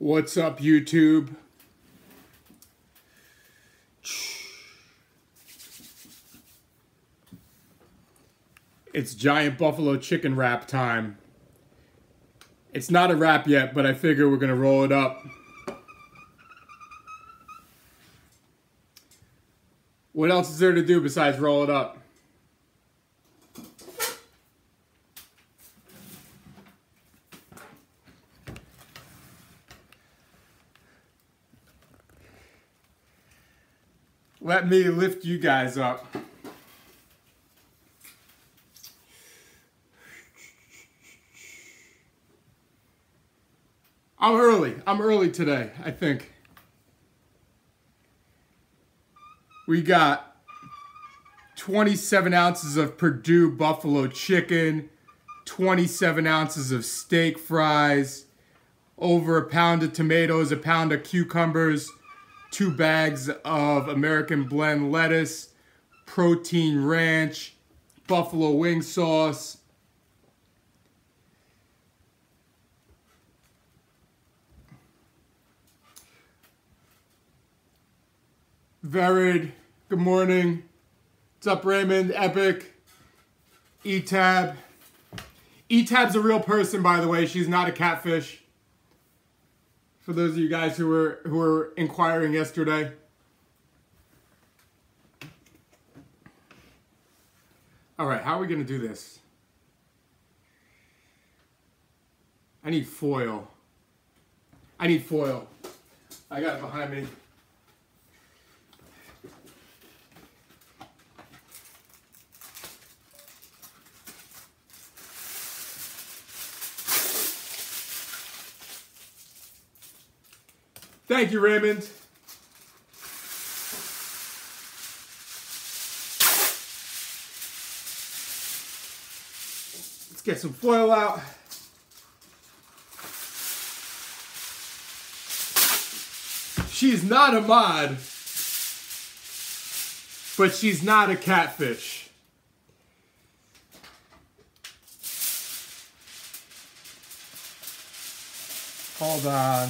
What's up, YouTube? It's giant buffalo chicken wrap time. It's not a wrap yet, but I figure we're gonna roll it up. What else is there to do besides roll it up? Let me lift you guys up. I'm early today, I think. We got 27 ounces of Purdue buffalo chicken, 27 ounces of steak fries, over a pound of tomatoes, a pound of cucumbers, 2 bags of American blend lettuce, protein ranch, buffalo wing sauce, Verid, good morning. What's up, Raymond? Epic. E-Tab. E-Tab's a real person, by the way. She's not a catfish. For those of you guys who were inquiring yesterday. All right, how are we gonna do this? I need foil. I got it behind me. Thank you, Raymond. Let's get some foil out. She's not a mod, but she's not a catfish. Hold on.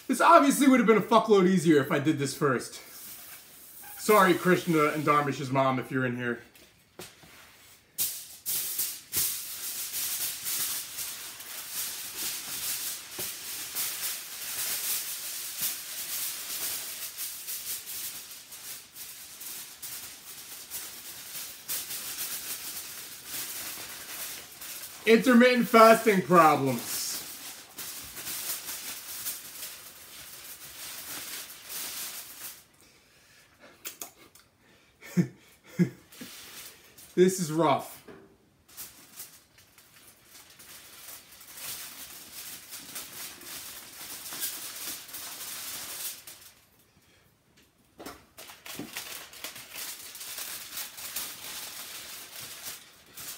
This obviously would have been a fuckload easier if I did this first. Sorry, Krishna and Dharmesh's mom, if you're in here. Intermittent fasting problems. This is rough.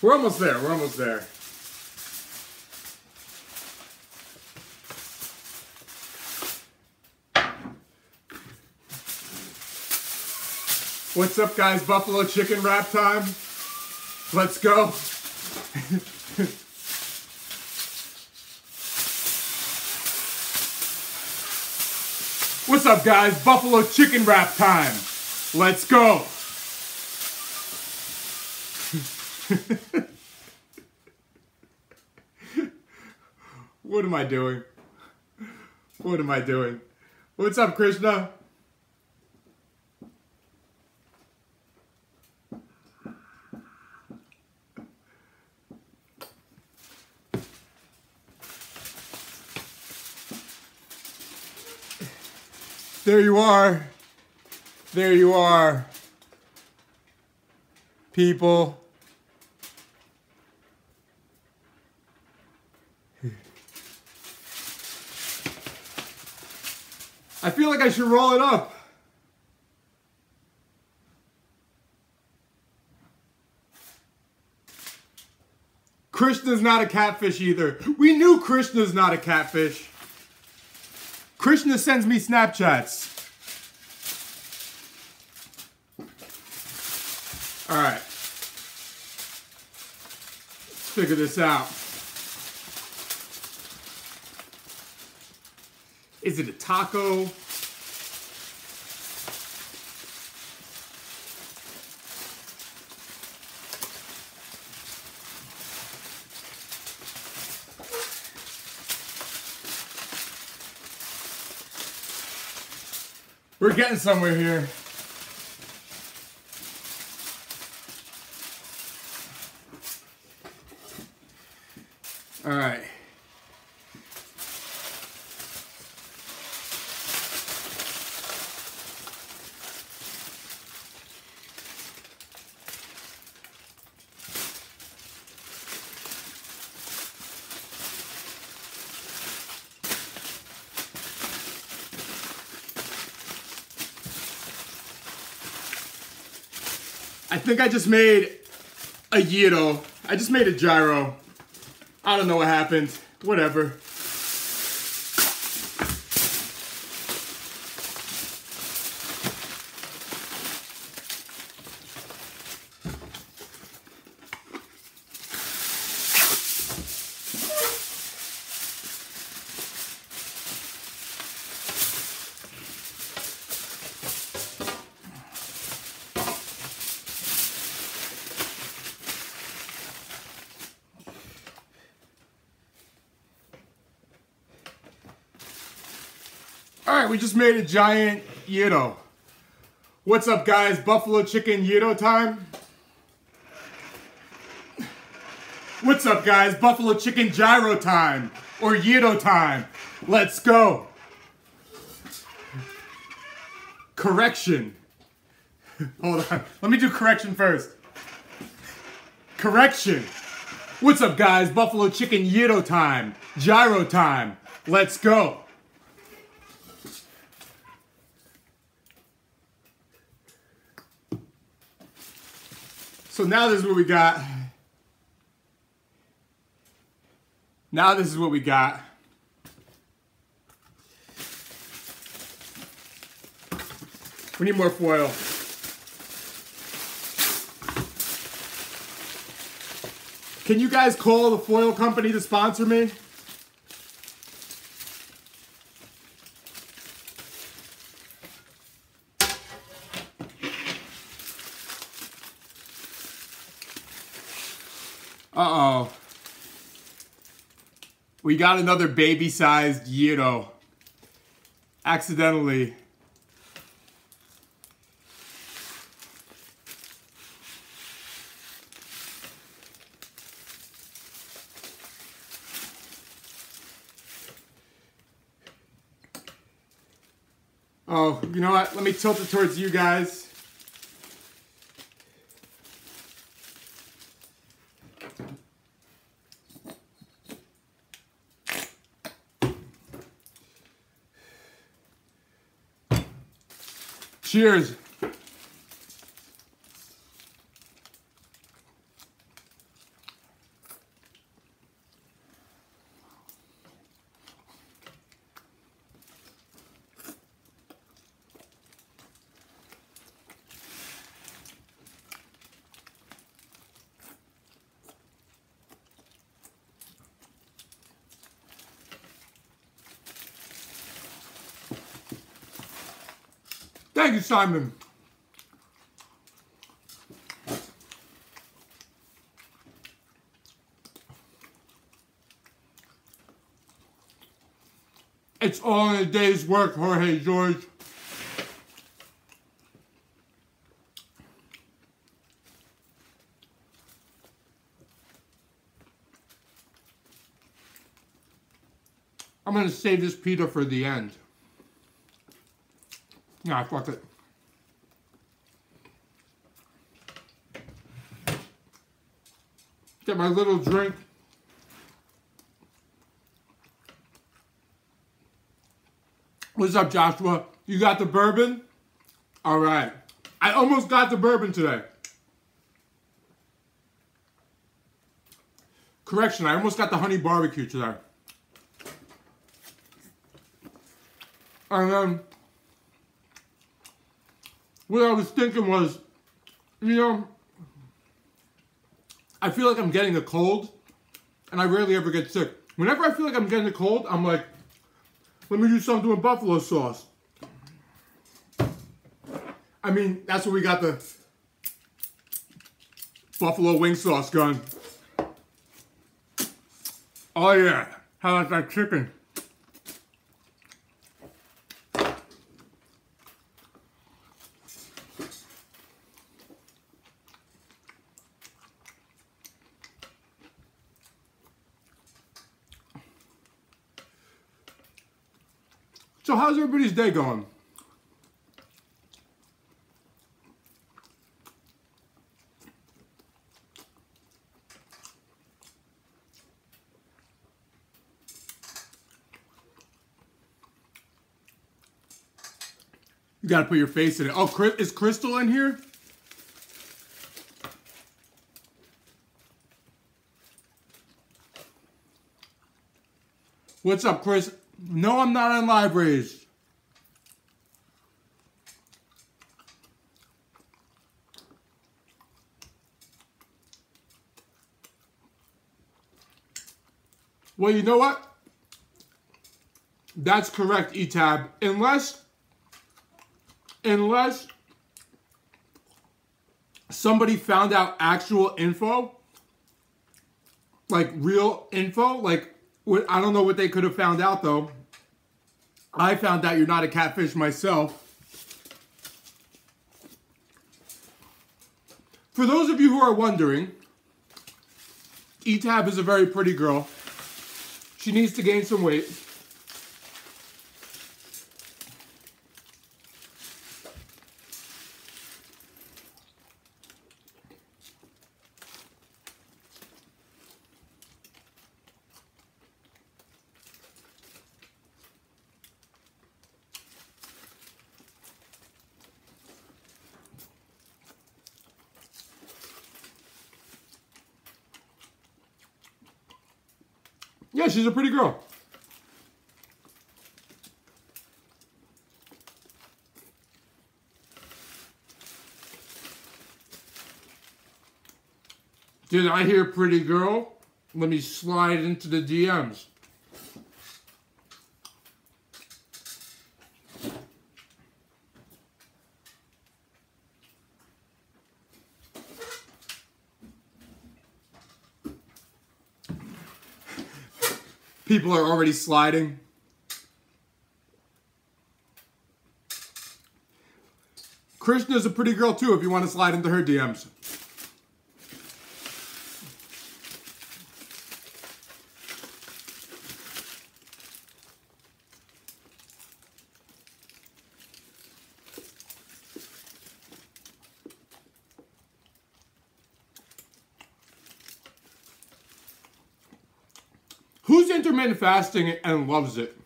We're almost there. We're almost there. What's up, guys? Buffalo chicken wrap time. Let's go. What's up, guys? Buffalo chicken wrap time. Let's go. What am I doing? What am I doing? What's up, Krishna? There you are. There you are, people. I feel like I should roll it up. Krishna's not a catfish either. We knew Krishna's not a catfish. Krishna sends me Snapchats. All right. Let's figure this out. Is it a taco? We're getting somewhere here. All right. I think I just made a gyro. I just made a gyro. I don't know what happened. Whatever. All right, we just made a giant gyro. What's up, guys? Buffalo chicken gyro time. What's up, guys? Buffalo chicken gyro time or gyro time. Let's go. Correction. Hold on. Let me do correction first. Correction. What's up, guys? Buffalo chicken gyro time. Gyro time. Let's go. So now this is what we got. Now this is what we got. We need more foil. Can you guys call the foil company to sponsor me? Uh-oh. We got another baby-sized gyro. Accidentally. Oh, you know what? Let me tilt it towards you guys. Cheers. Thank you, Simon. It's all in a day's work, Jorge George. I'm gonna save this pita for the end. Nah, fuck it. Get my little drink. What's up, Joshua? You got the bourbon? All right. I almost got the bourbon today. Correction, I almost got the honey barbecue today. And then, what I was thinking was, you know, I feel like I'm getting a cold, and I rarely ever get sick. Whenever I feel like I'm getting a cold, I'm like, let me do something with buffalo sauce. I mean, that's where we got the buffalo wing sauce going. Oh yeah, how about that chicken? So how's everybody's day going? You gotta put your face in it. Oh, is Crystal in here? What's up, Chris? No, I'm not on live raise. Well, you know what? That's correct, Etab. Unless somebody found out actual info, like real info, like I don't know what they could have found out though. I found out you're not a catfish myself. For those of you who are wondering, Etab is a very pretty girl. She needs to gain some weight. Yeah, she's a pretty girl. Did I hear pretty girl? Let me slide into the DMs. People are already sliding. Krishna's a pretty girl too if you want to slide into her DMs. Who's intermittent fasting and loves it?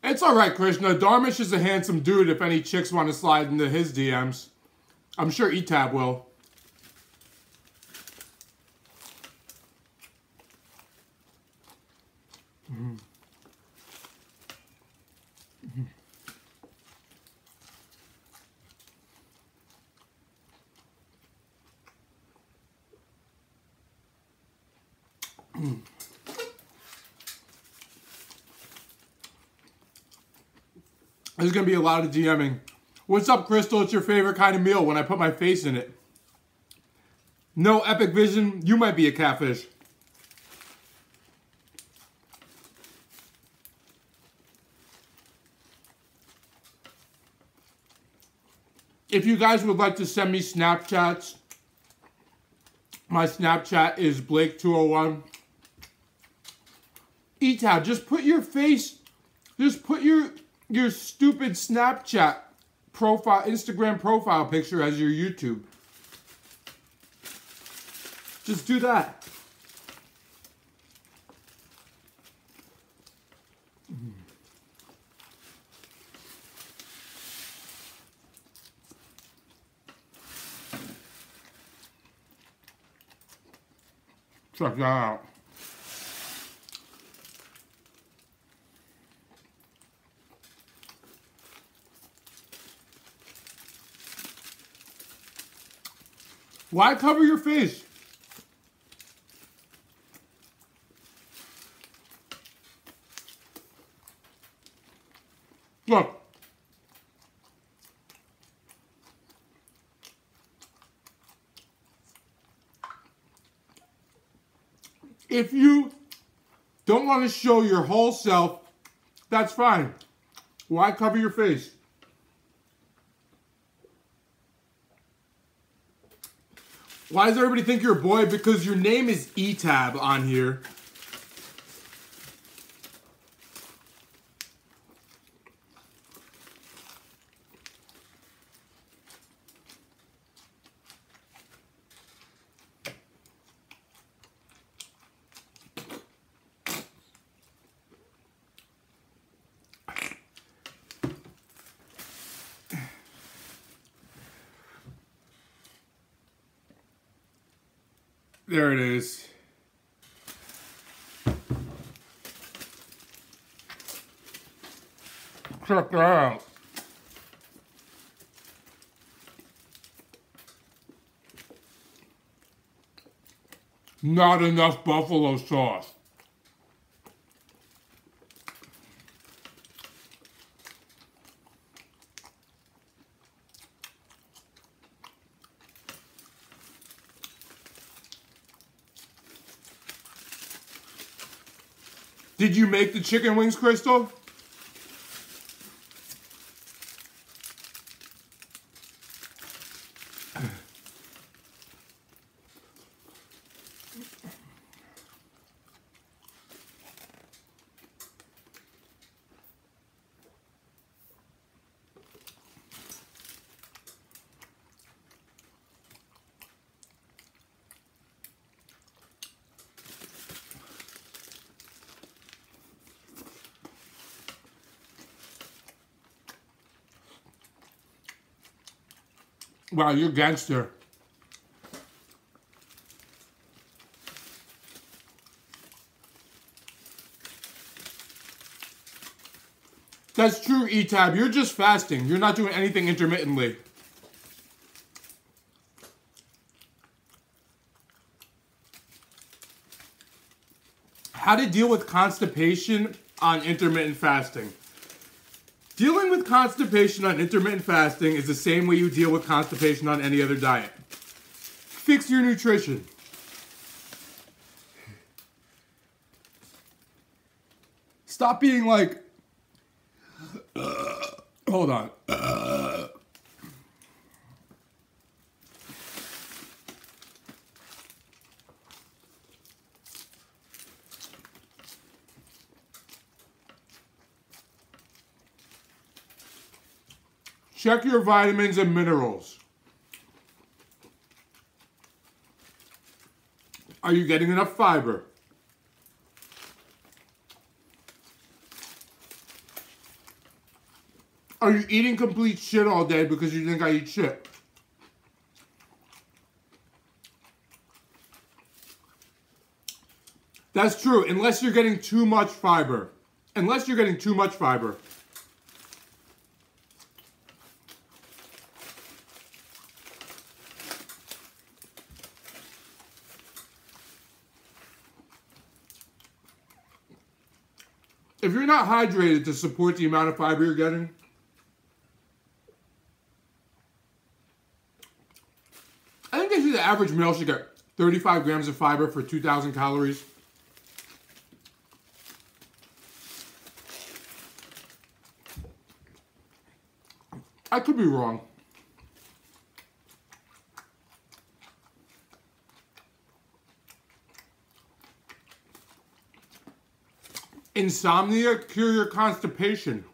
It's alright, Krishna. Dharmesh is a handsome dude if any chicks want to slide into his DMs. I'm sure Etab will. There's going to be a lot of DMing. What's up, Crystal? It's your favorite kind of meal when I put my face in it. No, Epic Vision, you might be a catfish. If you guys would like to send me Snapchats, my Snapchat is Blake201. Etab, just put your face Just put your stupid Snapchat profile, Instagram profile picture as your YouTube. Just do that. Check that out. Why cover your face? Look. If you don't want to show your whole self, that's fine. Why cover your face? Why does everybody think you're a boy? Because your name is E-Tab on here. There it is. Check that out. Not enough buffalo sauce. Did you make the chicken wings, Crystal? Wow, you're a gangster. That's true, E-Tab. You're just fasting. You're not doing anything intermittently. How to deal with constipation on intermittent fasting. Dealing with constipation on intermittent fasting is the same way you deal with constipation on any other diet. Fix your nutrition. Stop being like, hold on. Check your vitamins and minerals. Are you getting enough fiber? Are you eating complete shit all day because you think I eat shit? That's true, unless you're getting too much fiber. Unless you're getting too much fiber. If you're not hydrated to support the amount of fiber you're getting, I think they say the average male should get 35 grams of fiber for 2,000 calories. I could be wrong. Insomnia, cure your constipation.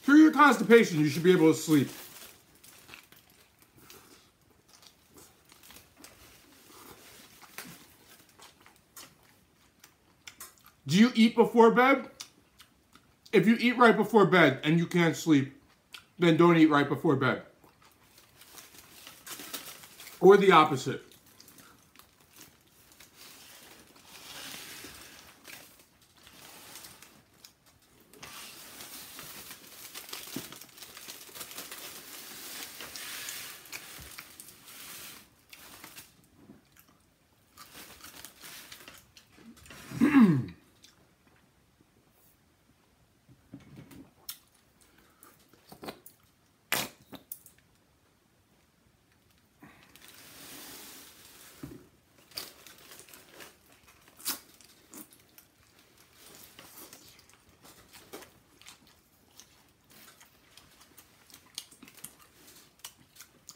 Cure your constipation, you should be able to sleep. Do you eat before bed? If you eat right before bed and you can't sleep, then don't eat right before bed. Or the opposite.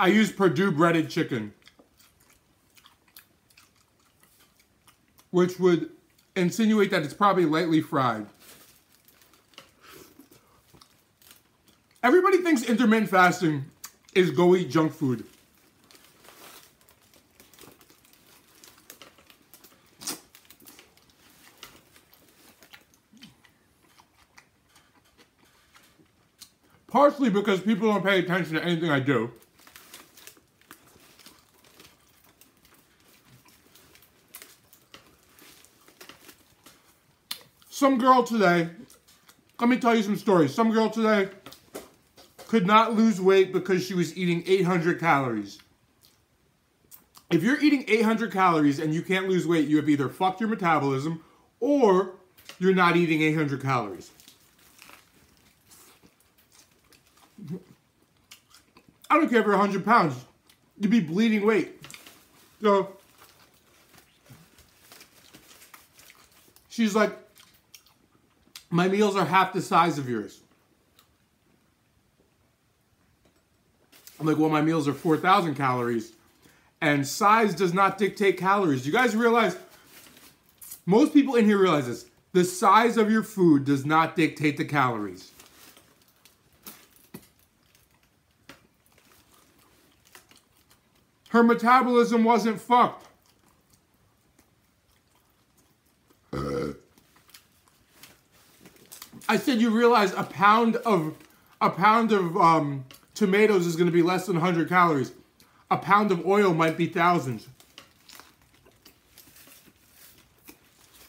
I use Perdue breaded chicken, which would insinuate that it's probably lightly fried. Everybody thinks intermittent fasting is go eat junk food. Partially because people don't pay attention to anything I do. Some girl today, let me tell you some stories. Some girl today could not lose weight because she was eating 800 calories. If you're eating 800 calories and you can't lose weight, you have either fucked your metabolism or you're not eating 800 calories. I don't care if you're 100 pounds. You'd be bleeding weight. So, she's like, my meals are half the size of yours. I'm like, well, my meals are 4,000 calories. And size does not dictate calories. You guys realize, most people in here realize this. The size of your food does not dictate the calories. Her metabolism wasn't fucked. I said, you realize a pound of tomatoes is going to be less than 100 calories. A pound of oil might be thousands.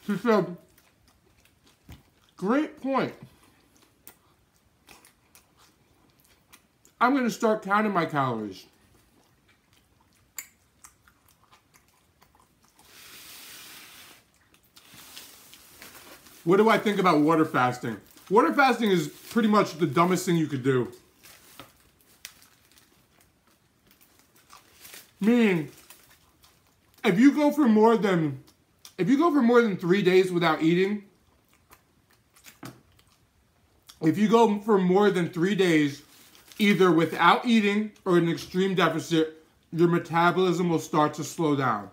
She said, great point. I'm going to start counting my calories. What do I think about water fasting? Water fasting is pretty much the dumbest thing you could do. Meaning, if you go for more than 3 days without eating, if you go for more than 3 days either without eating or in an extreme deficit, your metabolism will start to slow down.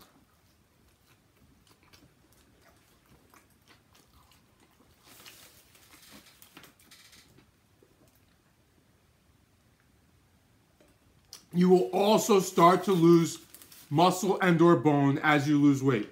You will also start to lose muscle and or bone as you lose weight.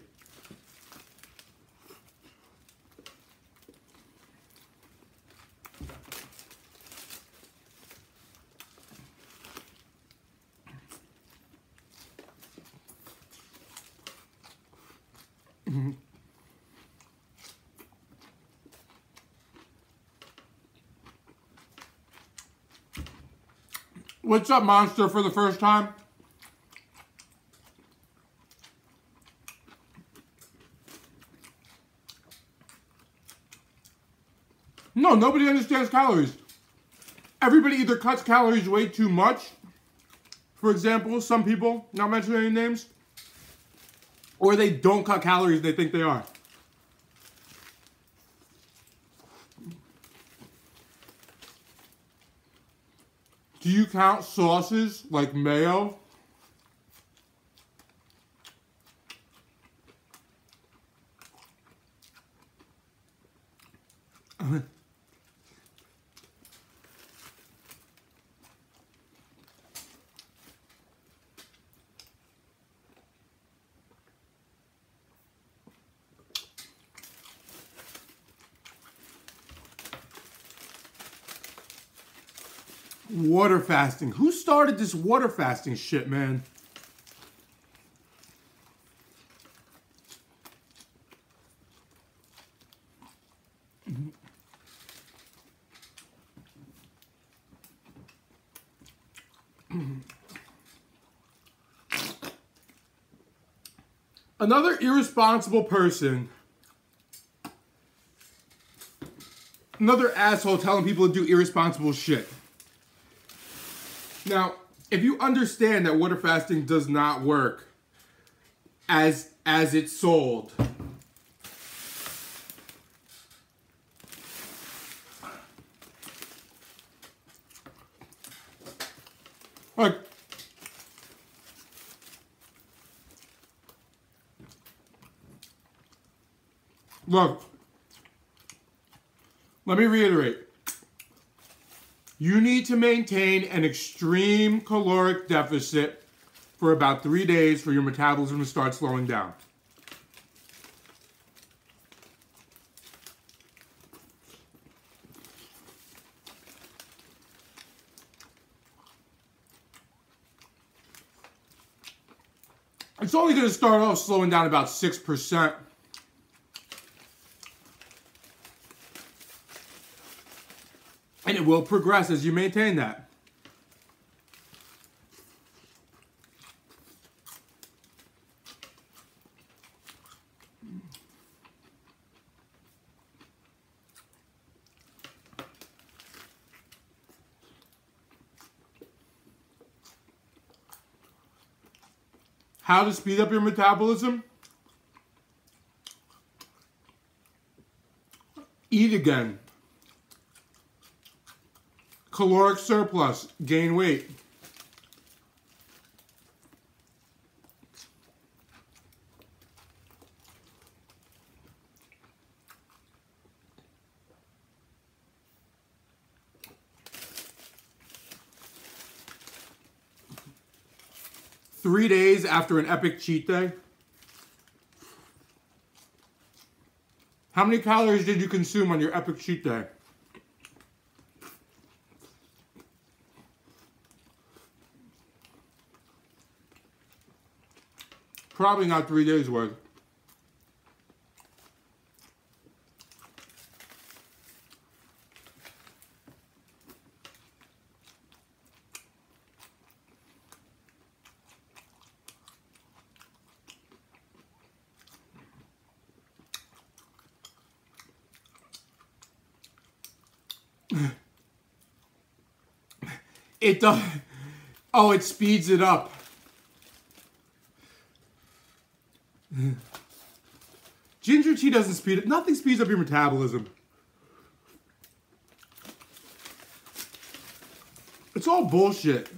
What's up, Monster, for the first time? No, nobody understands calories. Everybody either cuts calories way too much, for example, some people, not mentioning any names, or they don't cut calories, they think they are. you count sauces like mayo? Water fasting. Who started this water fasting shit, man? Another irresponsible person, another asshole telling people to do irresponsible shit. Now, if you understand that water fasting does not work as it's sold, like, look, let me reiterate. You need to maintain an extreme caloric deficit for about 3 days for your metabolism to start slowing down. It's only going to start off slowing down about 6%. And it will progress as you maintain that. How to speed up your metabolism? Eat again. Caloric surplus, gain weight. Three days after an epic cheat day. How many calories did you consume on your epic cheat day? Probably not 3 days worth. It does. Oh, it speeds it up. Ginger tea doesn't speed it. Nothing speeds up your metabolism. It's all bullshit.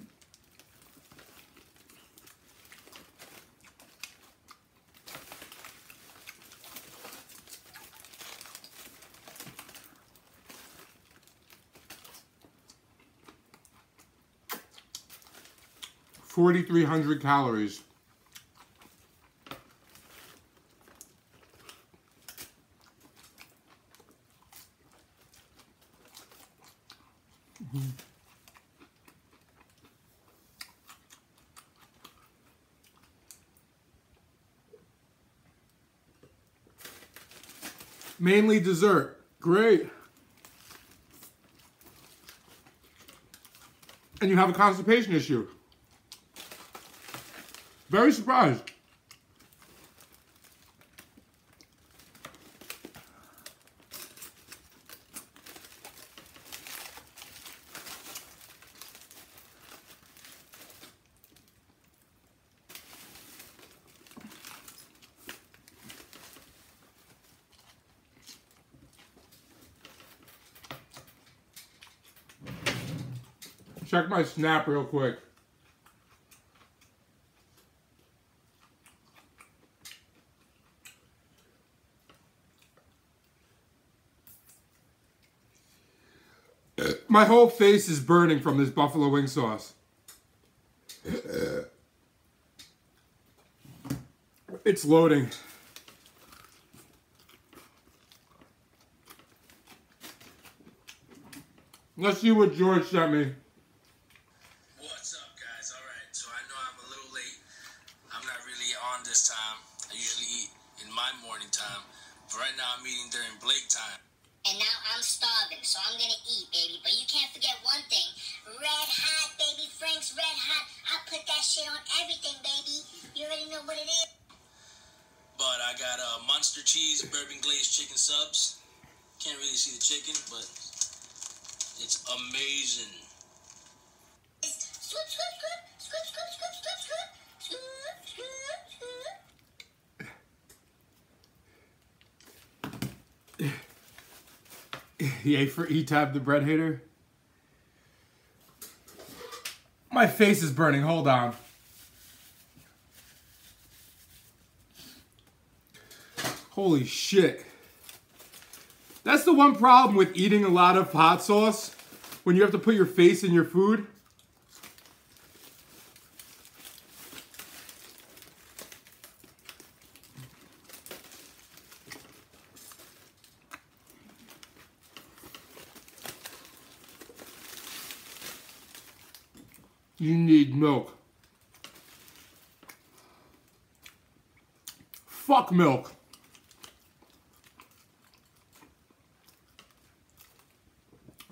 $4,300 calories. Mainly dessert. Great. And you have a constipation issue. Very surprised. Check my snap real quick. My whole face is burning from this buffalo wing sauce. It's loading. Let's see what George sent me. What's up, guys? Alright, so I know I'm a little late. I'm not really on this time. I usually eat in my morning time. But right now I'm eating during Blake time. And now I'm starving, so I'm gonna eat, baby. But you can't forget one thing. Red hot, baby. Frank's red hot. I put that shit on everything, baby. You already know what it is. But I got Monster Cheese, Bourbon Glazed Chicken Subs. Can't really see the chicken, but it's amazing. Scoop, scoop, scoop. Scoop, scoop, scoop, scoop, scoop. Scoop, scoop, scoop. Yay for E-Tab, the bread hater. My face is burning. Hold on. Holy shit. That's the one problem with eating a lot of hot sauce. When you have to put your face in your food. You need milk. Fuck milk.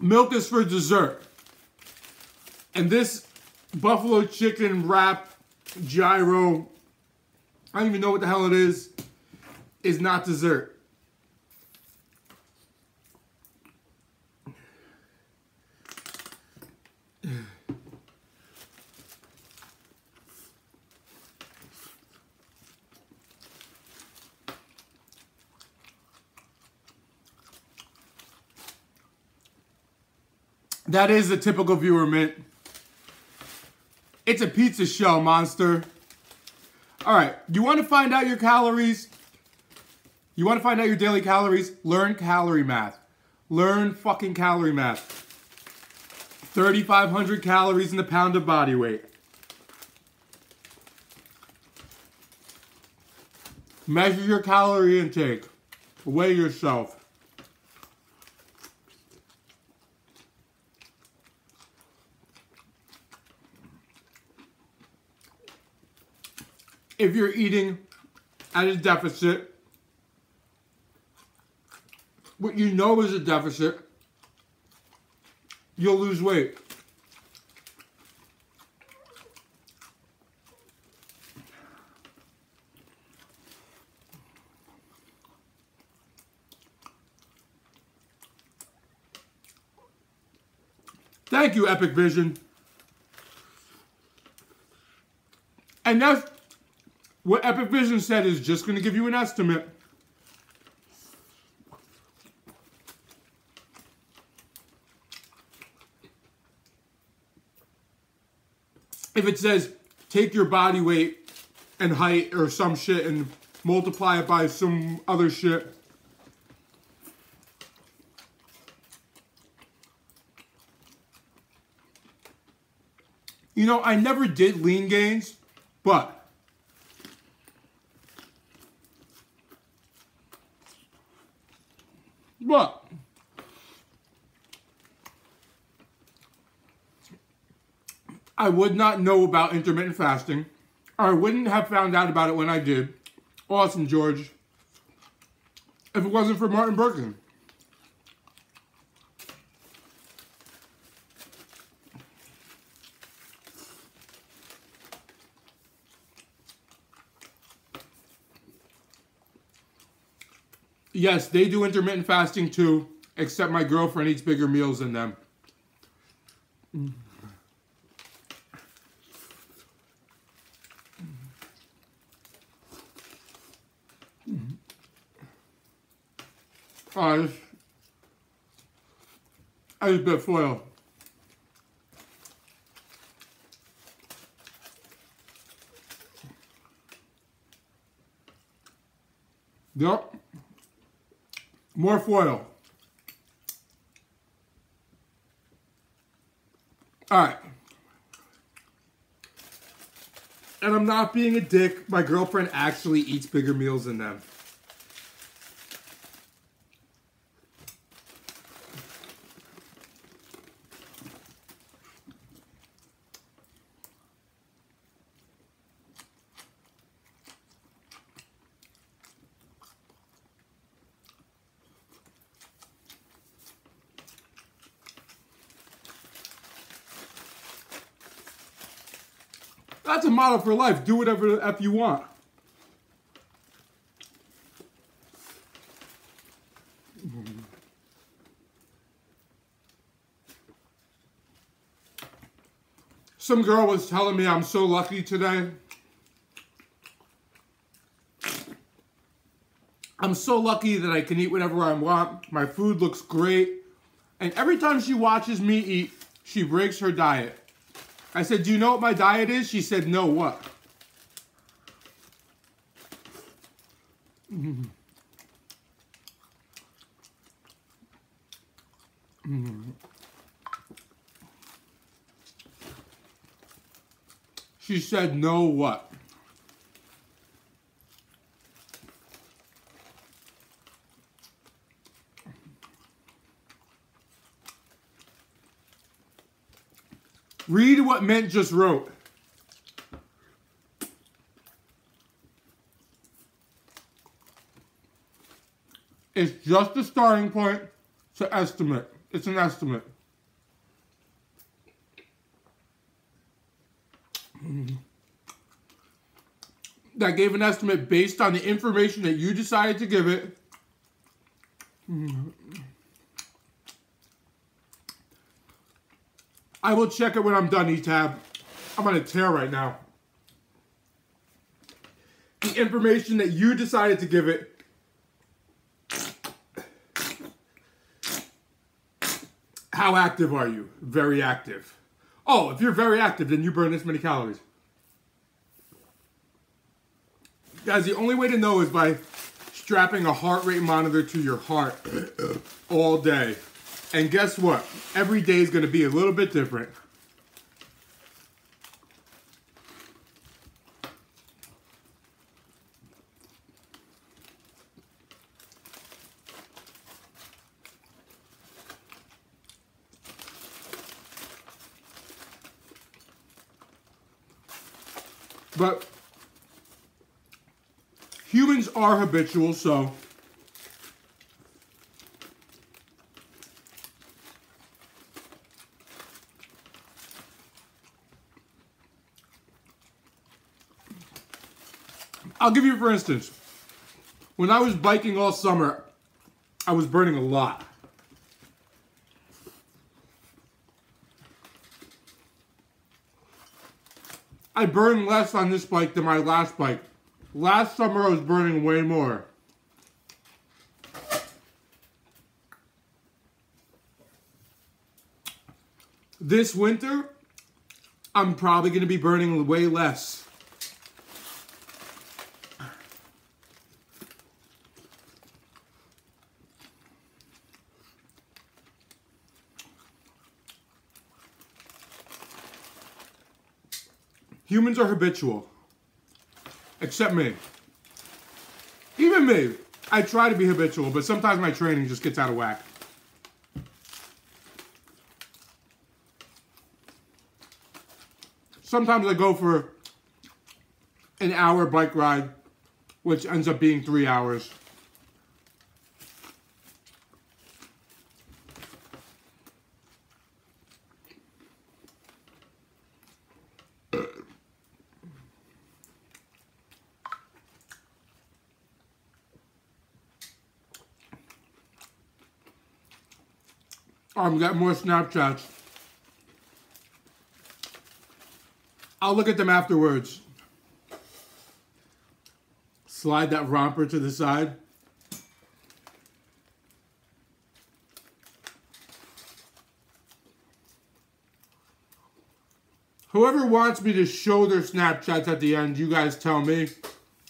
Milk is for dessert. And this buffalo chicken wrap gyro, I don't even know what the hell it is not dessert. That is a typical viewer mint. It's a pizza shell, monster. Alright, you want to find out your calories? You want to find out your daily calories? Learn calorie math. Learn fucking calorie math. 3,500 calories in a pound of body weight. Measure your calorie intake. Weigh yourself. If you're eating at a deficit, what you know is a deficit, you'll lose weight. Thank you, Epic Vision. And that's what Epic Vision said is just going to give you an estimate. If it says take your body weight and height or some shit and multiply it by some other shit. You know, I never did lean gains, but I would not know about intermittent fasting. I wouldn't have found out about it when I did. Awesome, George. If it wasn't for Martin Birkin. Yes, they do intermittent fasting too, except my girlfriend eats bigger meals than them. I just bit foil. Yep. More foil. Alright. And I'm not being a dick. My girlfriend actually eats bigger meals than them. That's a motto for life. Do whatever the F you want. Some girl was telling me I'm so lucky today. I'm so lucky that I can eat whatever I want. My food looks great. And every time she watches me eat, she breaks her diet. I said, do you know what my diet is? She said, no, what? She said, no, what? Read what Mint just wrote. It's just a starting point. It's an estimate. It's an estimate. That gave an estimate based on the information that you decided to give it. I will check it when I'm done, E-Tab. I'm on a tear right now. The information that you decided to give it. How active are you? Very active. Oh, if you're very active, then you burn this many calories. Guys, the only way to know is by strapping a heart rate monitor to your heart all day. And guess what? Every day is going to be a little bit different. But humans are habitual, so I'll give you for instance. When I was biking all summer, I was burning a lot. I burned less on this bike than my last bike. Last summer I was burning way more. This winter, I'm probably going to be burning way less. Humans are habitual. Except me. Even me. I try to be habitual, but sometimes my training just gets out of whack. Sometimes I go for an hour bike ride, which ends up being 3 hours. I'm getting more Snapchats. I'll look at them afterwards. Slide that romper to the side. Whoever wants me to show their Snapchats at the end, you guys tell me.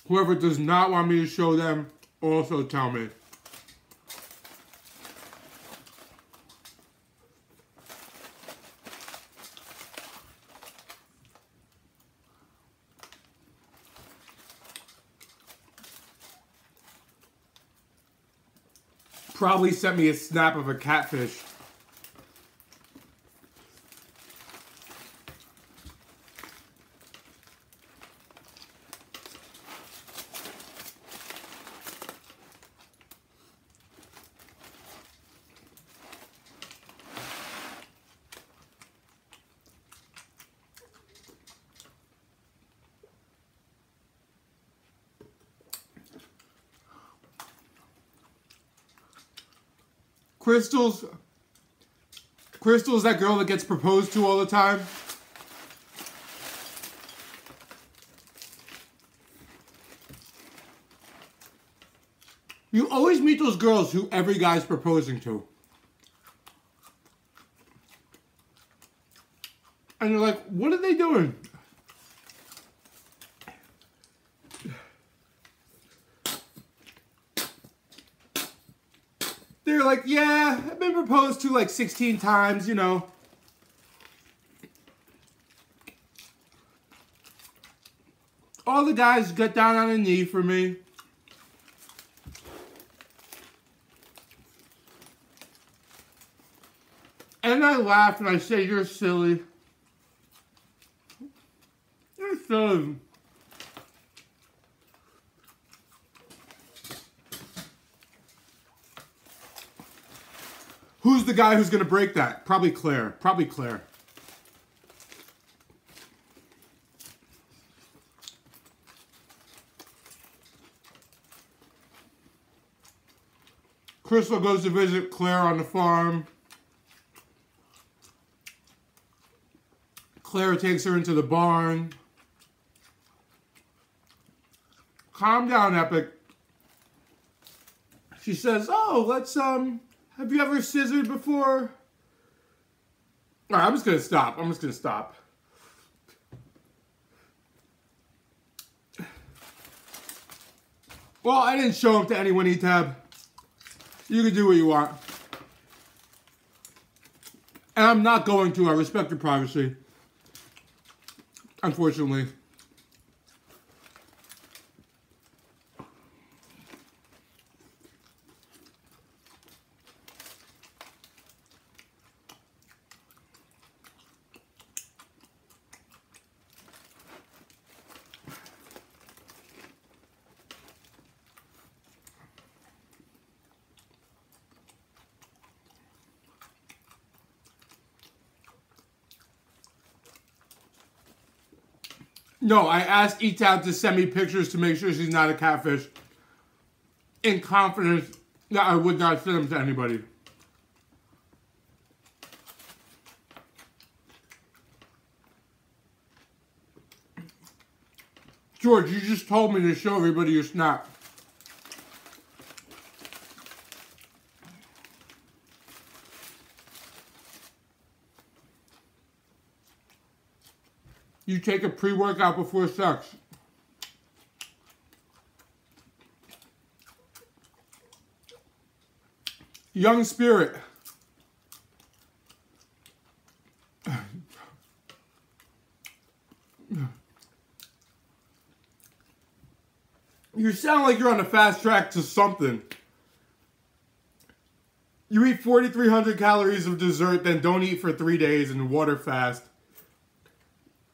Whoever does not want me to show them, also tell me. Probably sent me a snap of a catfish. Crystal's that girl that gets proposed to all the time. You always meet those girls who every guy's proposing to. And you're like, what are they doing? They're like, yeah, I've been proposed to like 16 times, you know. All the guys get down on a knee for me. And I laugh and I say, you're silly. You're silly. Who's the guy who's going to break that? Probably Claire. Probably Claire. Crystal goes to visit Claire on the farm. Claire takes her into the barn. Calm down, Epic. She says, oh, let's, have you ever scissored before? All right, I'm just going to stop. I'm just going to stop. Well, I didn't show him to anyone, E-Tab. You can do what you want. And I'm not going to. I respect your privacy. Unfortunately. No, I asked E-Tab to send me pictures to make sure she's not a catfish. In confidence that I would not send them to anybody. George, you just told me to show everybody your snap. You take a pre-workout before sex. Young spirit. You sound like you're on a fast track to something. You eat 4,300 calories of dessert, then don't eat for 3 days and water fast.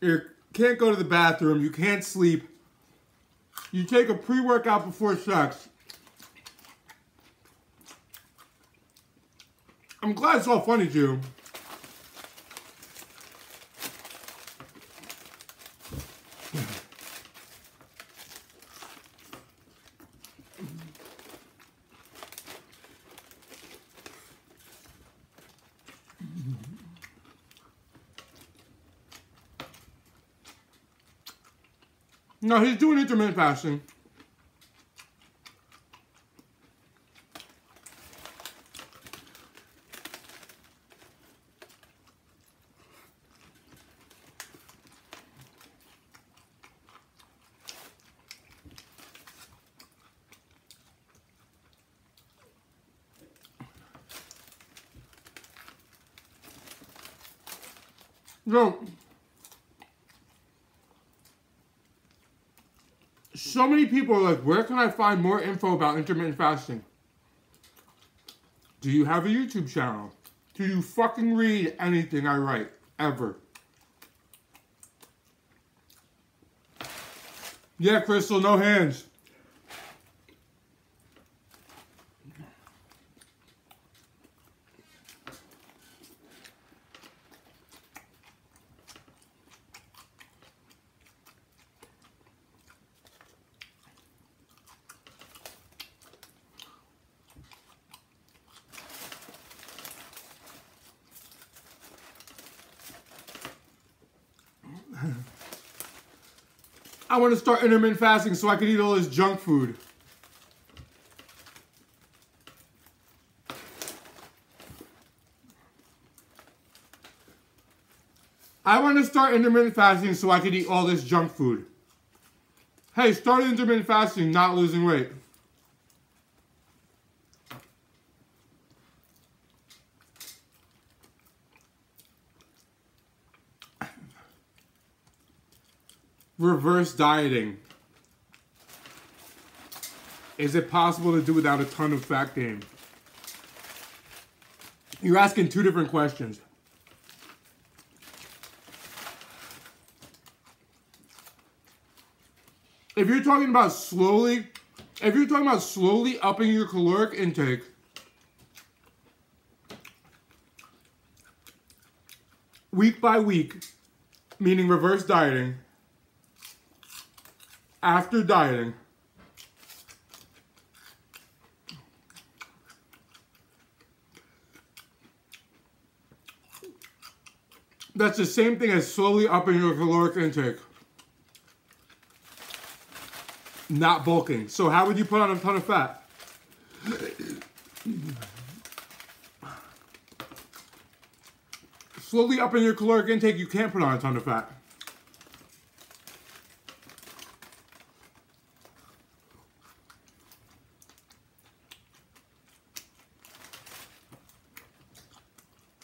You can't go to the bathroom. You can't sleep. You take a pre-workout before sex. I'm glad it's all funny to you. No, he's doing intermittent fasting. So many people are like, where can I find more info about intermittent fasting? Do you have a YouTube channel? Do you fucking read anything I write? Ever? Yeah, Crystal, no hands. I want to start intermittent fasting so I can eat all this junk food. I want to start intermittent fasting so I can eat all this junk food. Hey, start intermittent fasting, not losing weight. Reverse dieting. Is it possible to do without a ton of fat gain? You're asking two different questions. If you're talking about slowly upping your caloric intake, week by week, meaning reverse dieting, after dieting, that's the same thing as slowly upping your caloric intake. Not bulking. So how would you put on a ton of fat? Slowly upping your caloric intake, you can't put on a ton of fat.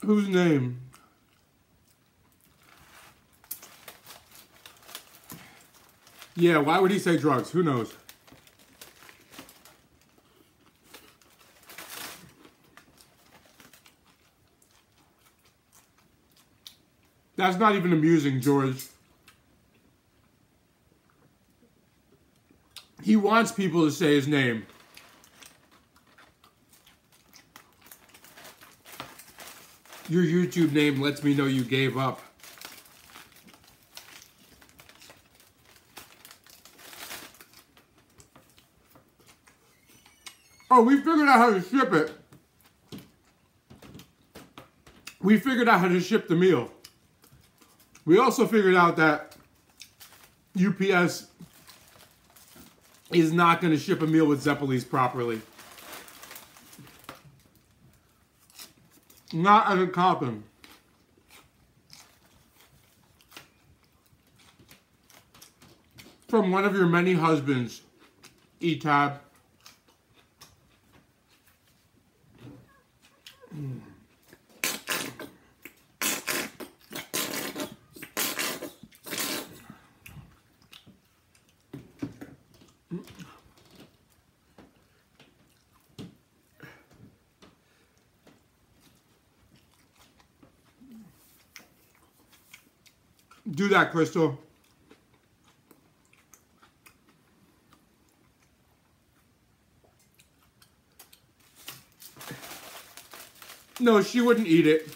Whose name? Yeah, why would he say drugs? Who knows? That's not even amusing, George. He wants people to say his name. Your YouTube name lets me know you gave up. Oh, we figured out how to ship it. We figured out how to ship the meal. We also figured out that UPS is not going to ship a meal with Zeppelis properly. Not as a topping. From one of your many husbands, E-Tab. Do that, Crystal. No, she wouldn't eat it.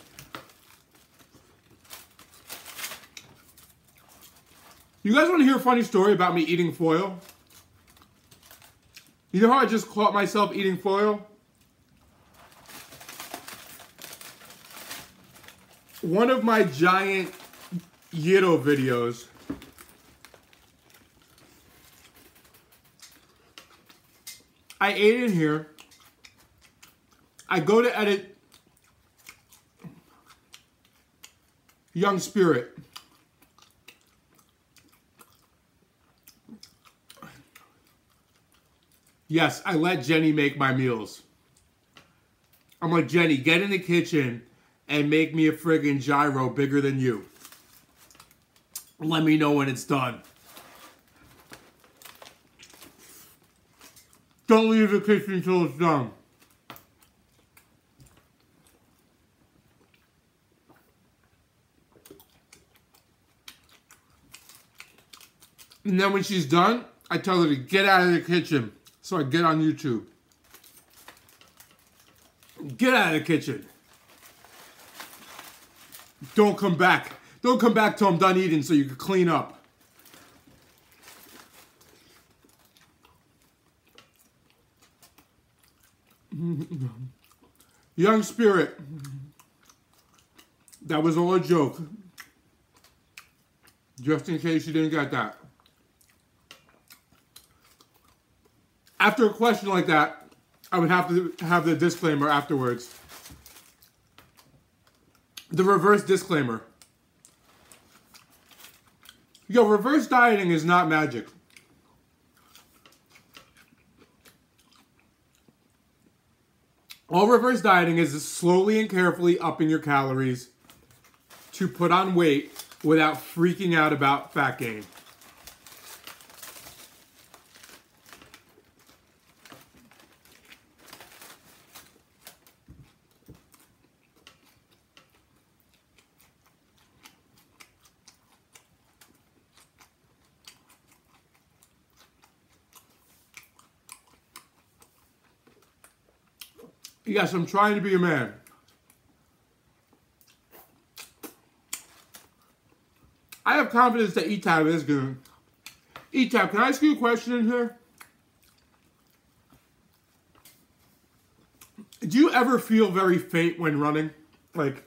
You guys want to hear a funny story about me eating foil? You know how I just caught myself eating foil? One of my giant gyro videos. I ate in here. I go to edit Young Spirit. Yes, I let Jenny make my meals. I'm like, Jenny, get in the kitchen and make me a friggin' gyro bigger than you. Let me know when it's done. Don't leave the kitchen until it's done. And then when she's done, I tell her to get out of the kitchen. So I get on YouTube. Get out of the kitchen. Don't come back. Don't come back till I'm done eating so you can clean up. Young spirit. That was all a joke. Just in case you didn't get that. After a question like that, I would have to have the disclaimer afterwards. The reverse disclaimer. Yo, reverse dieting is not magic. All reverse dieting is slowly and carefully upping your calories to put on weight without freaking out about fat gain. Yes, I'm trying to be a man. I have confidence that E-Tab is good. E-Tab, can I ask you a question in here? Do you ever feel very faint when running? Like,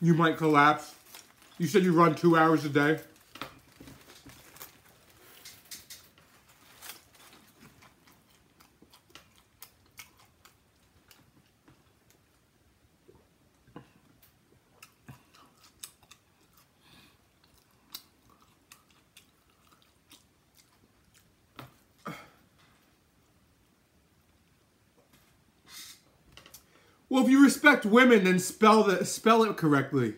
you might collapse? You said you run 2 hours a day? Well, if you respect women, then spell it correctly.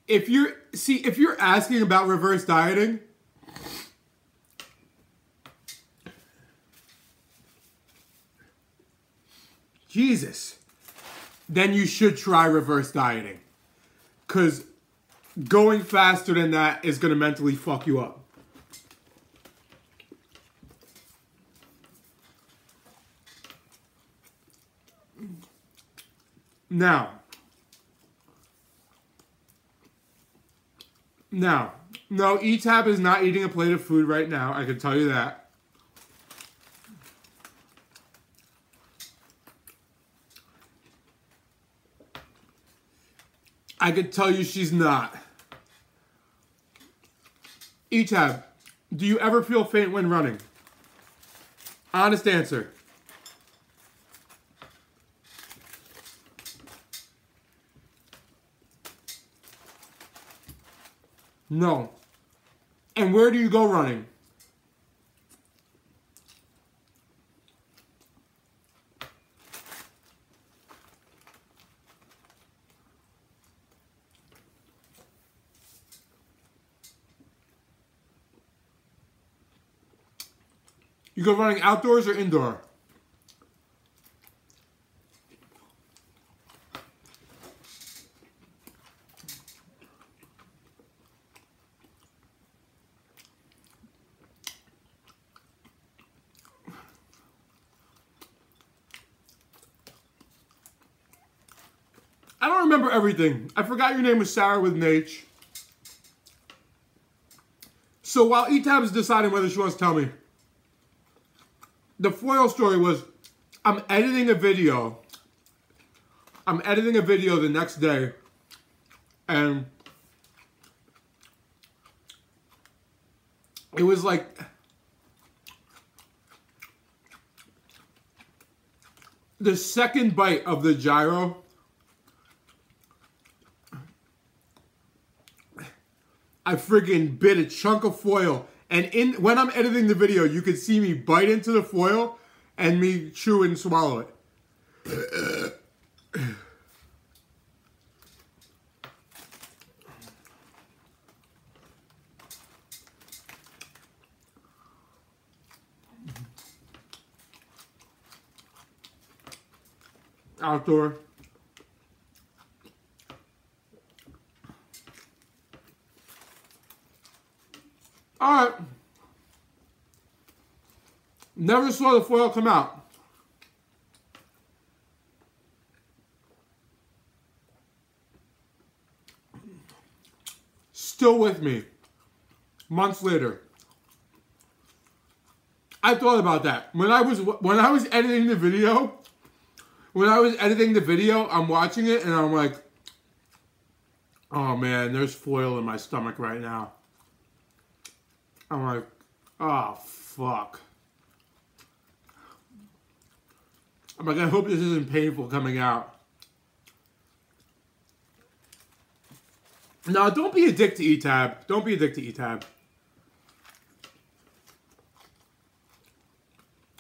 If you're asking about reverse dieting, Jesus, then you should try reverse dieting. Because going faster than that is going to mentally fuck you up. Now, no, E-Tab is not eating a plate of food right now. I can tell you that. I could tell you she's not. E-Tab, do you ever feel faint when running? Honest answer. No. And where do you go running? You go running outdoors or indoor? I don't remember everything. I forgot your name was Sarah with an H. So while E-Tab is deciding whether she wants to tell me, the foil story was, I'm editing a video the next day, and it was like, the second bite of the gyro, I friggin' bit a chunk of foil. And when I'm editing the video, you could see me bite into the foil and me chew and swallow it. Outdoor. Alright. Never saw the foil come out. Still with me. Months later. I thought about that. When I was editing the video, I'm watching it and I'm like, oh man, there's foil in my stomach right now. I'm like, oh fuck. I'm like, I hope this isn't painful coming out. No, don't be addicted to E-Tab. Don't be addicted to E-Tab.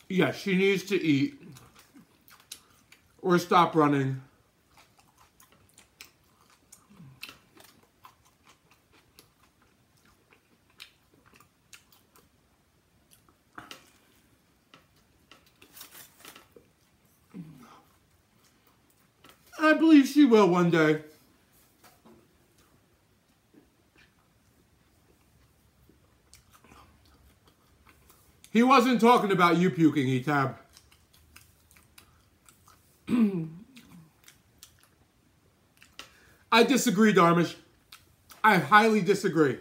Yeah, she needs to eat. Or stop running. I believe she will one day. He wasn't talking about you puking, E-Tab. I disagree, Darmish. I highly disagree.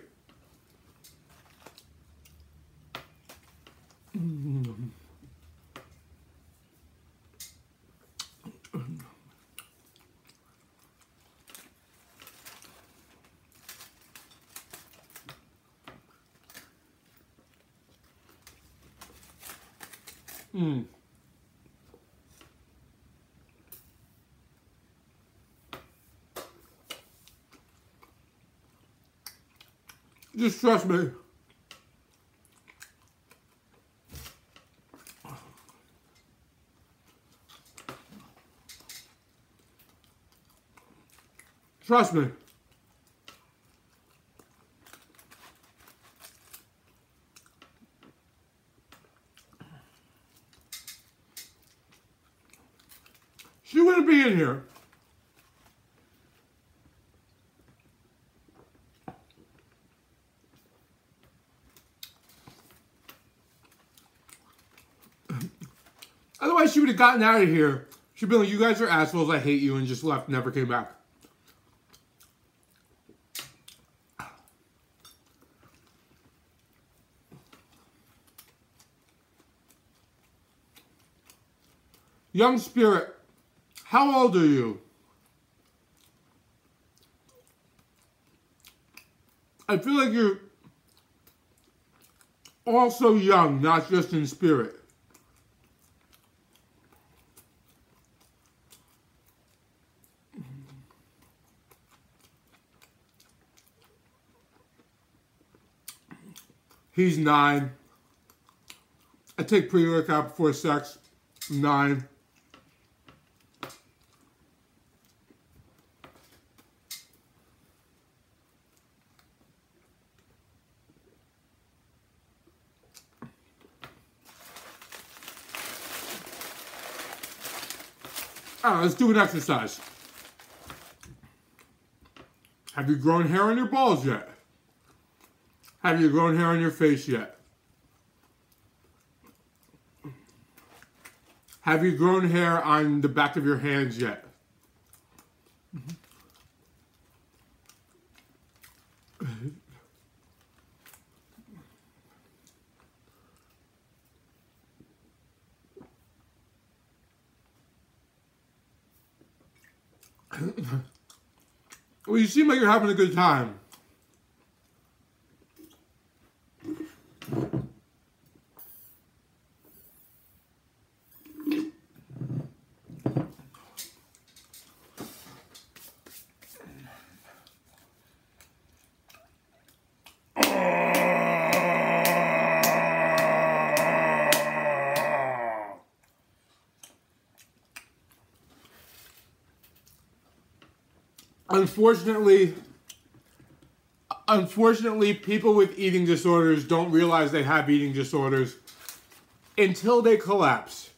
Just trust me. Trust me. She wouldn't be in here. Otherwise, she would have gotten out of here. She'd be like, you guys are assholes, I hate you, and just left, never came back. Young Spirit, how old are you? I feel like you're also young, not just in spirit. He's 9. I take pre-workout before sex. 9. Alright, let's do an exercise. Have you grown hair on your balls yet? Have you grown hair on your face yet? Have you grown hair on the back of your hands yet? Well, you seem like you're having a good time. unfortunately, people with eating disorders don't realize they have eating disorders until they collapse.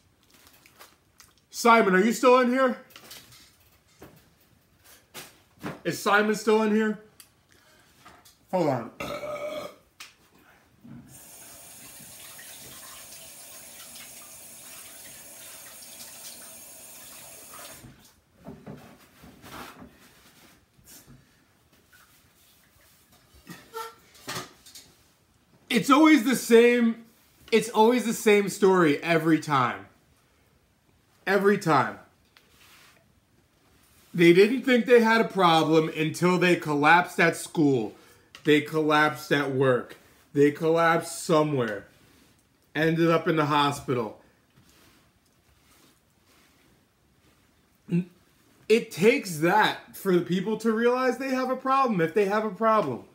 Simon, are you still in here? Is Simon still in here? Hold on. It's always the same. It's always the same story every time. Every time. They didn't think they had a problem until they collapsed at school. They collapsed at work. They collapsed somewhere. Ended up in the hospital. It takes that for the people to realize they have a problem, if they have a problem.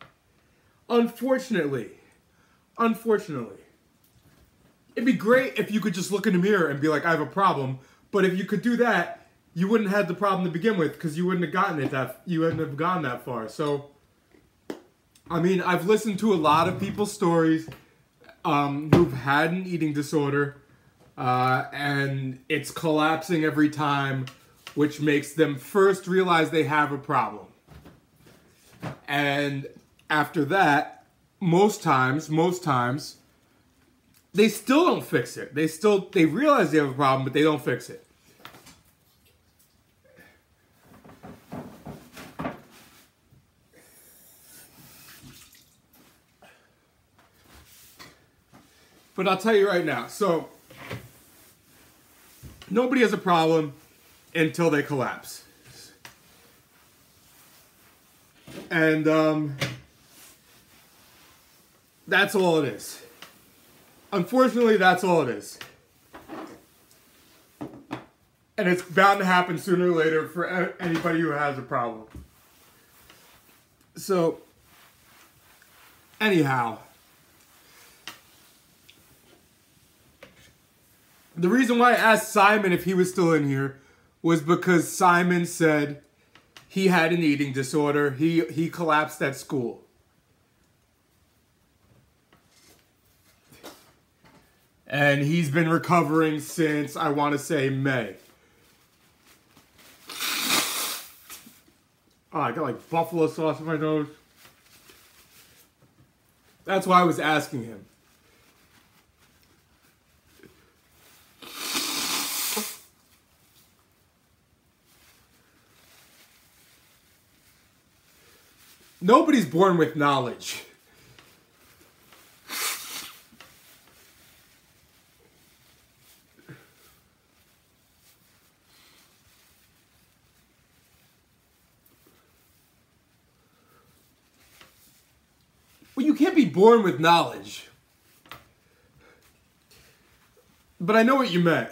Unfortunately. It'd be great if you could just look in the mirror and be like, I have a problem. But if you could do that, you wouldn't have the problem to begin with, because you wouldn't have gotten it you wouldn't have gone that far. So, I mean, I've listened to a lot of people's stories who've had an eating disorder, and it's collapsing every time, which makes them first realize they have a problem. And after that, most times, they still don't fix it. They realize they have a problem, but they don't fix it. But I'll tell you right now, so nobody has a problem until they collapse. And that's all it is. Unfortunately, that's all it is. And it's bound to happen sooner or later for anybody who has a problem. So, anyhow, the reason why I asked Simon if he was still in here was because Simon said he had an eating disorder. He collapsed at school. And he's been recovering since, I want to say, May. Oh, I got like buffalo sauce in my nose. That's why I was asking him. Nobody's born with knowledge. Well, you can't be born with knowledge. But I know what you meant.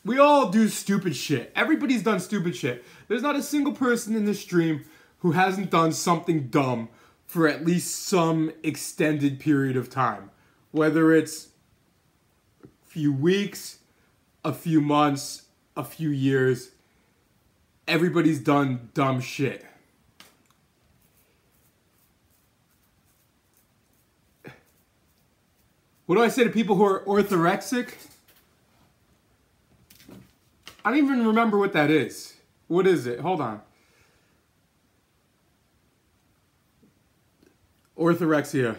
We all do stupid shit. Everybody's done stupid shit. There's not a single person in this stream who hasn't done something dumb for at least some extended period of time. Whether it's a few weeks, a few months, a few years. Everybody's done dumb shit. What do I say to people who are orthorexic? I don't even remember what that is. What is it? Hold on. Orthorexia.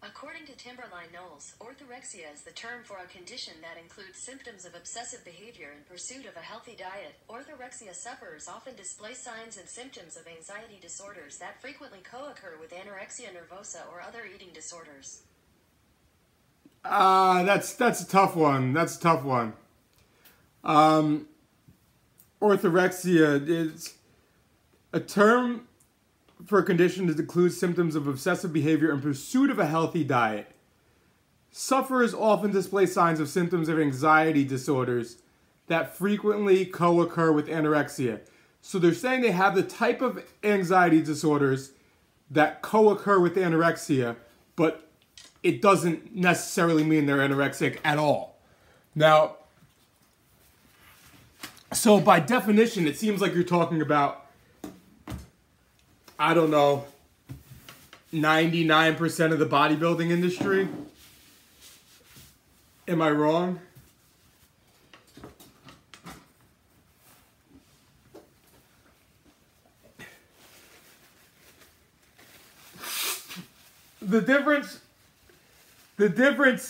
According to Timberline Knowles, orthorexia is the term for a condition that includes symptoms of obsessive behavior in pursuit of a healthy diet. Orthorexia sufferers often display signs and symptoms of anxiety disorders that frequently co-occur with anorexia nervosa or other eating disorders. That's a tough one. That's a tough one. Orthorexia is a term for a condition that includes symptoms of obsessive behavior in pursuit of a healthy diet. Sufferers often display signs of symptoms of anxiety disorders that frequently co-occur with anorexia. So they're saying they have the type of anxiety disorders that co-occur with anorexia, but it doesn't necessarily mean they're anorexic at all. Now, So by definition, it seems like you're talking about, I don't know, 99% of the bodybuilding industry. Am I wrong? The difference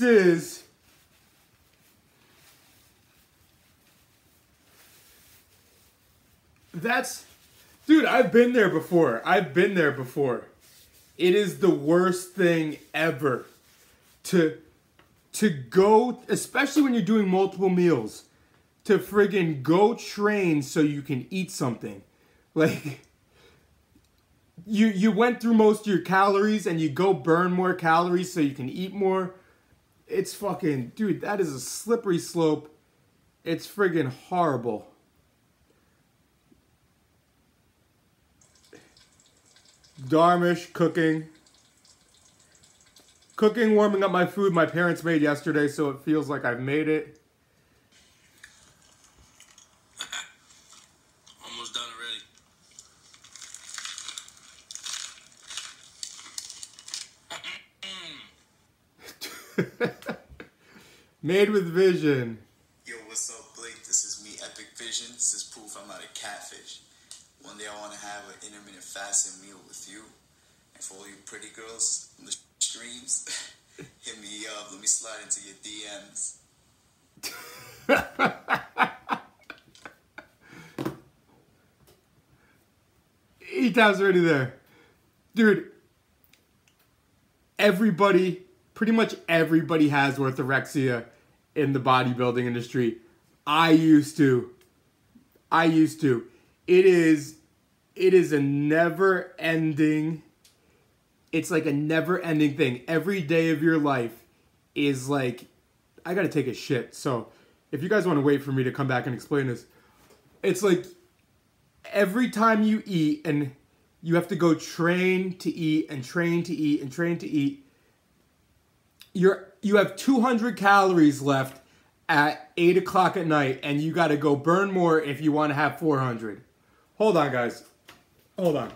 is dude, I've been there before. It is the worst thing ever to go, especially when you're doing multiple meals, to friggin' go train so you can eat something. Like, you went through most of your calories and you go burn more calories so you can eat more. It's fucking, dude, that is a slippery slope. It's friggin' horrible. Darmish cooking, warming up my food my parents made yesterday, so it feels like I've made it. Almost done already. Made with vision. Yo, what's up, Blake? This is me, Epic Vision. This is proof I'm not a catfish. One day I want to have an intermittent fasting meal with you. And for all you pretty girls on the streams, hit me up. Let me slide into your DMs. E-Tab's already there. Dude, pretty much everybody has orthorexia in the bodybuilding industry. I used to. It is a never-ending, it's like a never-ending thing. Every day of your life is like, I gotta take a shit. So if you guys want to wait for me to come back and explain this, it's like every time you eat and you have to go train to eat and train to eat and train to eat, you have 200 calories left at 8 o'clock at night, and you got to go burn more if you want to have 400. Hold on, guys. Hold on.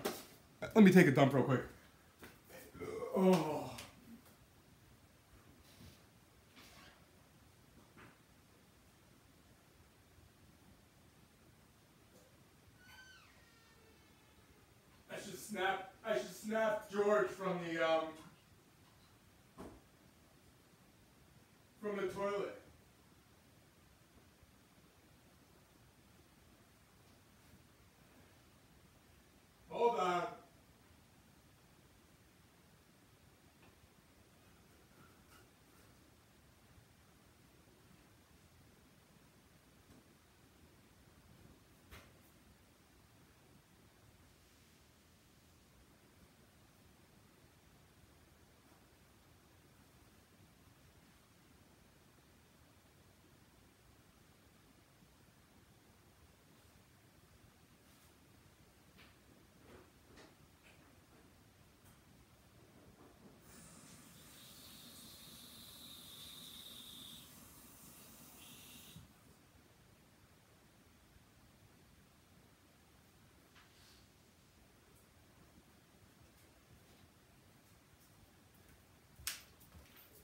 Let me take a dump real quick. Oh. I should snap George from the toilet. Hold on.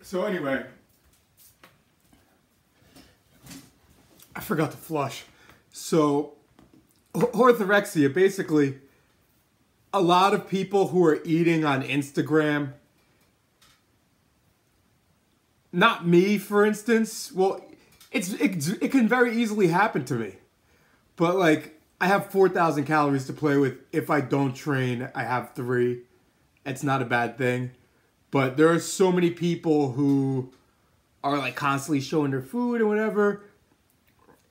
So anyway, I forgot to flush. So orthorexia, basically, a lot of people who are eating on Instagram, not me, for instance. Well, it can very easily happen to me. But like, I have 4,000 calories to play with. If I don't train, I have 3. It's not a bad thing. But there are so many people who are like constantly showing their food and whatever.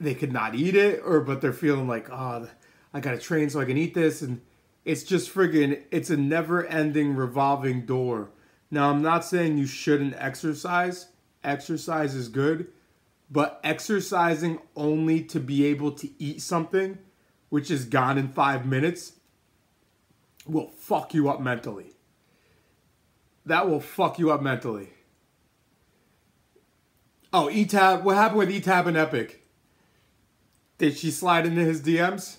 They could not eat it, but they're feeling like, oh, I gotta train so I can eat this. And it's just friggin', it's a never-ending revolving door. Now, I'm not saying you shouldn't exercise. Exercise is good. But exercising only to be able to eat something, which is gone in 5 minutes, will fuck you up mentally. That will fuck you up mentally. Oh, E-Tab. What happened with E-Tab and Epic? Did she slide into his DMs?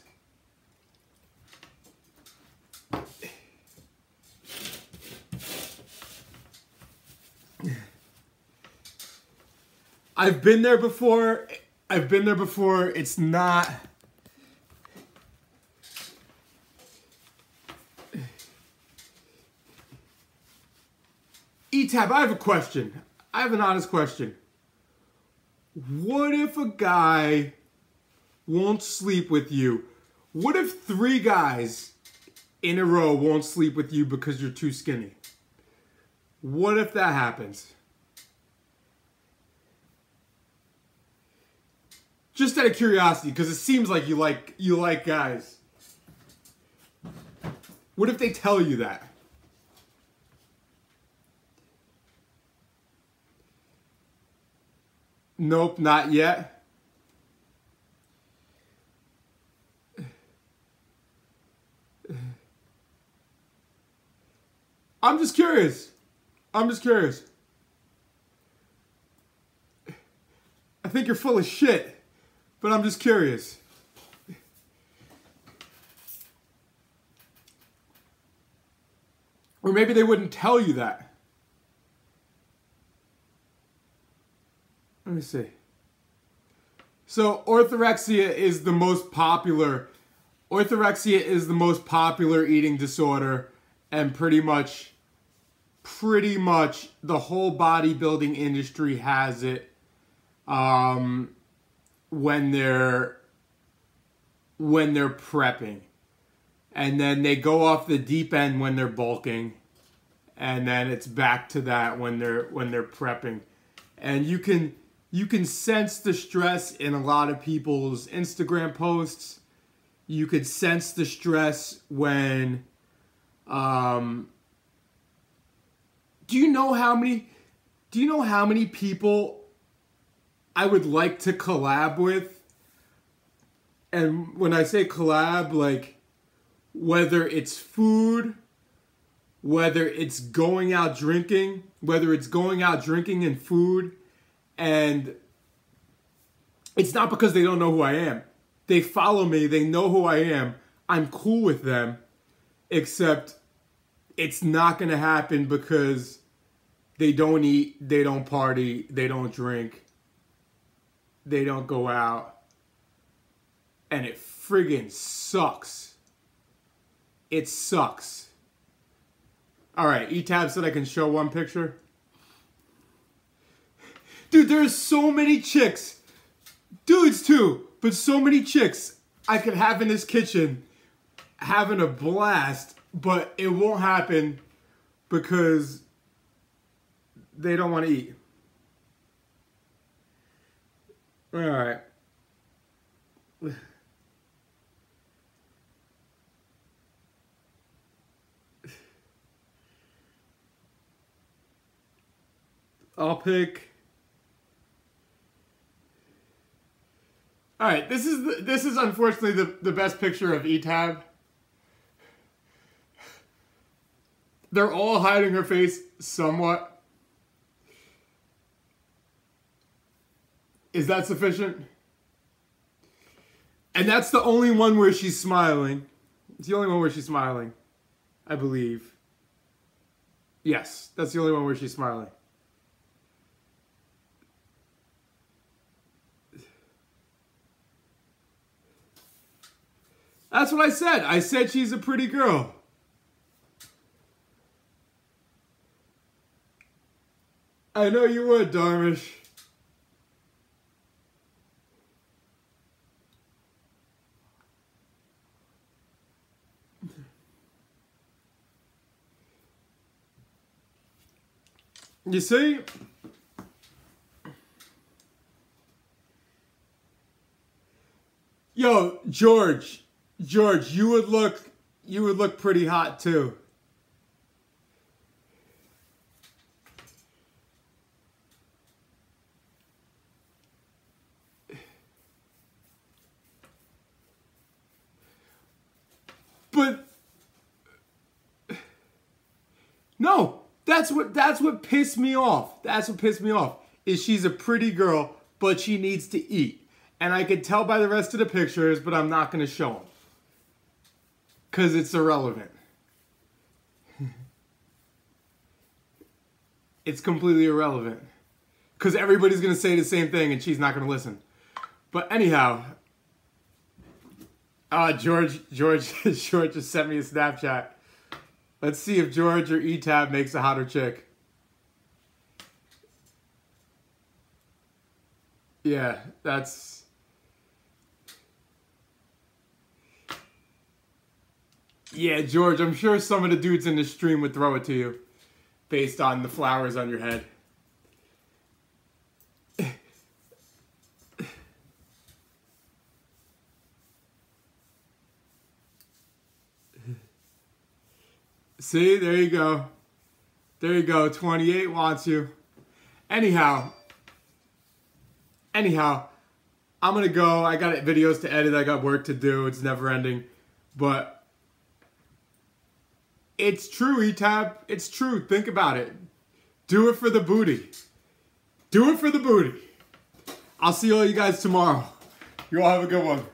I've been there before. It's not... E-Tab, I have a question. I have an honest question. What if a guy won't sleep with you? What if 3 guys in a row won't sleep with you because you're too skinny? What if that happens? Just out of curiosity, because it seems like you like guys. What if they tell you that? Nope, not yet. I'm just curious. I think you're full of shit, but I'm just curious. Or maybe they wouldn't tell you that. Let me see. So orthorexia is the most popular. Orthorexia is the most popular eating disorder, and pretty much the whole bodybuilding industry has it. When they're prepping, and then they go off the deep end when they're bulking, and then it's back to that when they're prepping, and you can sense the stress in a lot of people's Instagram posts. You could sense the stress when, do you know how many people I would like to collab with? And when I say collab, like, whether it's food, whether it's going out drinking and food, and it's not because they don't know who I am. They follow me, they know who I am, I'm cool with them, except it's not gonna happen because they don't eat, they don't party, they don't drink, they don't go out, and it friggin' sucks. It sucks. Alright, E-Tab said I can show one picture. Dude, there's so many chicks, dudes too, but so many chicks I could have in this kitchen having a blast, but it won't happen because they don't want to eat. Alright. I'll pick... Alright, this is unfortunately the best picture of E-Tab. They're all hiding her face somewhat. Is that sufficient? And that's the only one where she's smiling. It's the only one where she's smiling, I believe. Yes, that's the only one where she's smiling. That's what I said. I said she's a pretty girl. I know you would, Darmish. You see? Yo, George, you would look pretty hot too. But no, that's what pissed me off. That's what pissed me off. Is she's a pretty girl, but she needs to eat. And I could tell by the rest of the pictures, but I'm not going to show them. Because it's irrelevant. It's completely irrelevant. Because everybody's going to say the same thing and she's not going to listen. But anyhow, George just sent me a Snapchat. Let's see if George or E-Tab makes a hotter chick. Yeah, that's... Yeah, George, I'm sure some of the dudes in the stream would throw it to you. Based on the flowers on your head. See, there you go. There you go. 28 wants you. Anyhow, I'm going to go. I got videos to edit. I got work to do. It's never ending. But it's true, E-Tab. It's true. Think about it. Do it for the booty. Do it for the booty. I'll see all you guys tomorrow. You all have a good one.